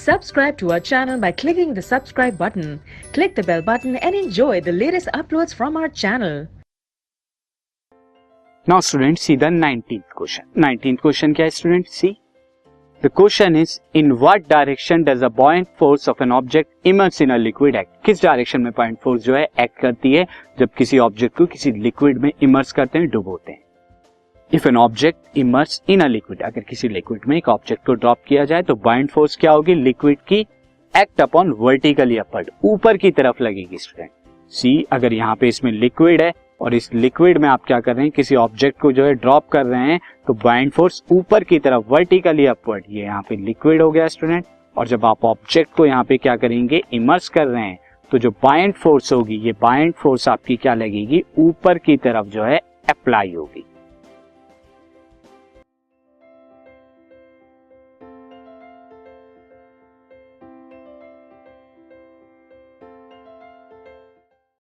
Subscribe to our channel by clicking the subscribe button. Click the bell button and enjoy the latest uploads from our channel. Now students, see the 19th question. 19th question क्या है student? See, the question is, in what direction does a buoyant force of an object immersed in a liquid act? किस direction में buoyant force जो है act करती है जब किसी ऑब्जेक्ट को किसी लिक्विड में इमर्स करते हैं, डुबोते हैं. If an object immersed in a liquid, अगर किसी लिक्विड में एक ऑब्जेक्ट को ड्रॉप किया जाए तो buoyant force क्या होगी? लिक्विड की एक्ट अपॉन वर्टिकली अपवर्ड, ऊपर की तरफ लगेगी स्टूडेंट. सी, अगर यहाँ पे इसमें लिक्विड है और इस लिक्विड में आप क्या कर रहे हैं, किसी ऑब्जेक्ट को जो है ड्रॉप कर रहे हैं, तो buoyant force ऊपर की तरफ वर्टिकली अपवर्ड, ये यहाँ पे लिक्विड हो गया स्टूडेंट. और जब आप ऑब्जेक्ट को यहाँ पे क्या करेंगे, इमर्स कर रहे हैं, तो जो buoyant force होगी, ये buoyant force आपकी क्या लगेगी, ऊपर की तरफ जो है अप्लाई होगी.